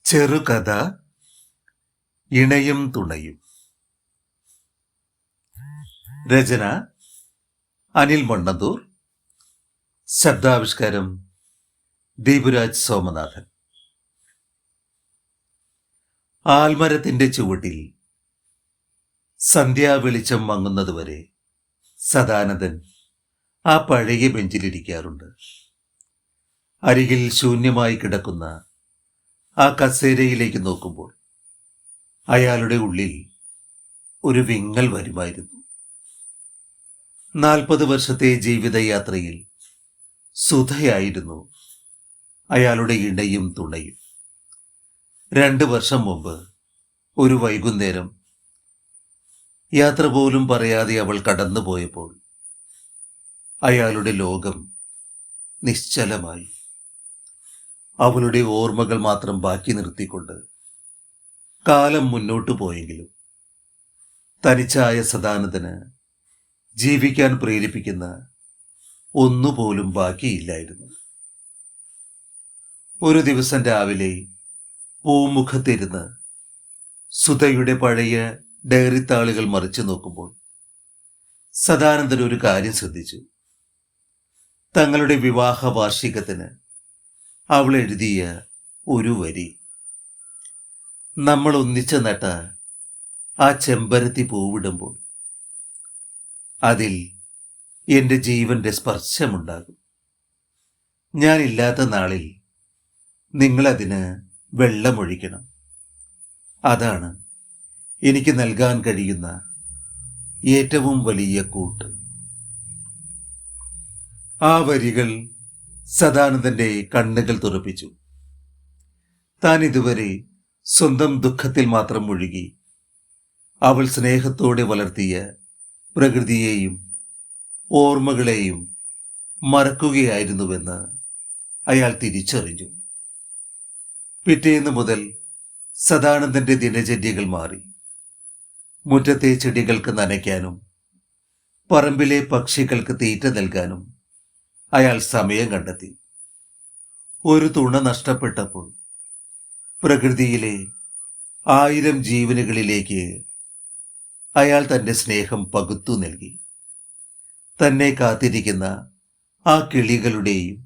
ചെറുകഥ ഇണയും തുണയും. രചന അനിൽ മണ്ണന്തൂർ. ശബ്ദാവിഷ്കാരം ദീപുരാജ് സോമനാഥൻ. ആൽമരത്തിന്റെ ചുവട്ടിൽ സന്ധ്യാവെളിച്ചം മങ്ങുന്നതുവരെ സദാനന്ദൻ ആ പഴയ ബെഞ്ചിലിരിക്കാറുണ്ട്. അരികിൽ ശൂന്യമായി കിടക്കുന്ന ആ കസേരയിലേക്ക് നോക്കുമ്പോൾ അയാളുടെ ഉള്ളിൽ ഒരു വിങ്ങൽ വരുമായിരുന്നു. 40 വർഷത്തെ ജീവിതയാത്രയിൽ സുധയായിരുന്നു അയാളുടെ ഇണയും തുണയും. 2 വർഷം മുമ്പ് ഒരു വൈകുന്നേരം യാത്ര പോലും പറയാതെ അവൾ കടന്നുപോയപ്പോൾ അയാളുടെ ലോകം നിശ്ചലമായി. അവളുടെ ഓർമ്മകൾ മാത്രം ബാക്കി നിർത്തിക്കൊണ്ട് കാലം മുന്നോട്ടു പോയെങ്കിലും തനിച്ചായ സദാനന്ദന് ജീവിക്കാൻ പ്രേരിപ്പിക്കുന്ന ഒന്നുപോലും ബാക്കിയില്ലായിരുന്നു. ഒരു ദിവസം രാവിലെ പൂമുഖത്തിരുന്ന് സുധയുടെ പഴയ ഡയറി താളുകൾ മറിച്ചു നോക്കുമ്പോൾ സദാനന്ദൻ ഒരു കാര്യം ശ്രദ്ധിച്ചു. തങ്ങളുടെ വിവാഹ വാർഷികത്തിന് അവൾ എഴുതിയ ഒരു വരി: നമ്മൾ ഒന്നിച്ച് നട്ട ആ ചെമ്പരത്തി പൂവിടുമ്പോൾ അതിൽ എൻ്റെ ജീവന്റെ സ്പർശമുണ്ടാകും. ഞാനില്ലാത്ത നാളിൽ നിങ്ങളതിന് വെള്ളമൊഴിക്കണം. അതാണ് എനിക്ക് നൽകാൻ കഴിയുന്ന ഏറ്റവും വലിയ കൂട്ട്. ആ വരികൾ സദാനന്ദന്റെ കണ്ണുകൾ തുറപ്പിച്ചു. താൻ ഇതുവരെ സ്വന്തം ദുഃഖത്തിൽ മാത്രം മുഴുകി അവൾ സ്നേഹത്തോടെ വളർത്തിയ പ്രകൃതിയെയും ഓർമ്മകളെയും മറക്കുകയായിരുന്നുവെന്ന് അയാൾ തിരിച്ചറിഞ്ഞു. പിറ്റേന്ന് മുതൽ സദാനന്ദന്റെ ദിനചര്യകൾ മാറി. മുറ്റത്തെ ചെടികൾക്ക് നനയ്ക്കാനും പറമ്പിലെ പക്ഷികൾക്ക് തീറ്റ നൽകാനും അയാൾ സമയം കണ്ടെത്തി. ഒരു തുണ നഷ്ടപ്പെട്ടപ്പോൾ പ്രകൃതിയിലെ 1000 ജീവനുകളിലേക്ക് അയാൾ തൻ്റെ സ്നേഹം പകുത്തു നൽകി. തന്നെ കാത്തിരിക്കുന്ന ആ കിളികളുടെയും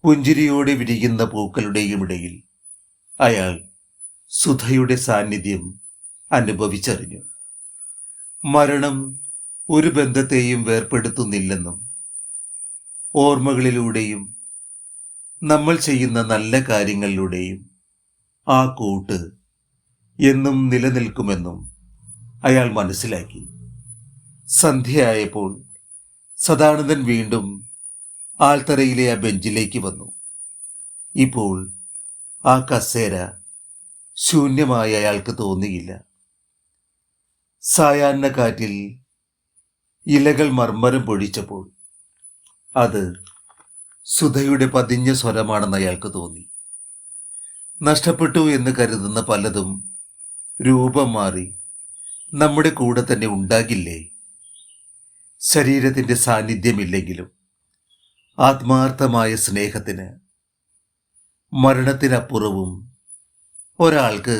പുഞ്ചിരിയോടെ വിരിയുന്ന പൂക്കളുടെയും ഇടയിൽ അയാൾ സുധയുടെ സാന്നിധ്യം അനുഭവിച്ചറിഞ്ഞു. മരണം ഒരു ബന്ധത്തെയും വേർപെടുത്തുന്നില്ലെന്നും ഓർമ്മകളിലൂടെയും നമ്മൾ ചെയ്യുന്ന നല്ല കാര്യങ്ങളിലൂടെയും ആ കൂട്ട് എന്നും നിലനിൽക്കുമെന്നും അയാൾ മനസ്സിലാക്കി. സന്ധ്യയായപ്പോൾ സദാനന്ദൻ വീണ്ടും ആൽത്തറയിലെ ആ ബെഞ്ചിലേക്ക് വന്നു. ഇപ്പോൾ ആ കസേര ശൂന്യമായി അയാൾക്ക് തോന്നിയില്ല. സായാഹ്ന കാറ്റിൽ ഇലകൾ മർമ്മരം പൊഴിച്ചപ്പോൾ അത് സുധയുടെ പതിഞ്ഞ സ്വരമാണെന്ന് അയാൾക്ക് തോന്നി. നഷ്ടപ്പെട്ടു എന്ന് കരുതുന്ന പലതും രൂപം മാറി നമ്മുടെ കൂടെ തന്നെ ഉണ്ടാകില്ലേ? ശരീരത്തിൻ്റെ സാന്നിധ്യമില്ലെങ്കിലും ആത്മാർത്ഥമായ സ്നേഹത്തിന് മരണത്തിനപ്പുറവും ഒരാൾക്ക്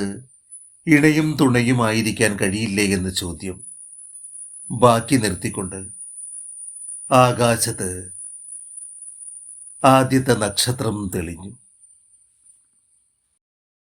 ഇണയും തുണയുമായിരിക്കാൻ കഴിയില്ലേ എന്ന ചോദ്യം ബാക്കി നിർത്തിക്കൊണ്ട് ആകാശത്ത് ആദ്യത്തെ നക്ഷത്രം തെളിഞ്ഞു.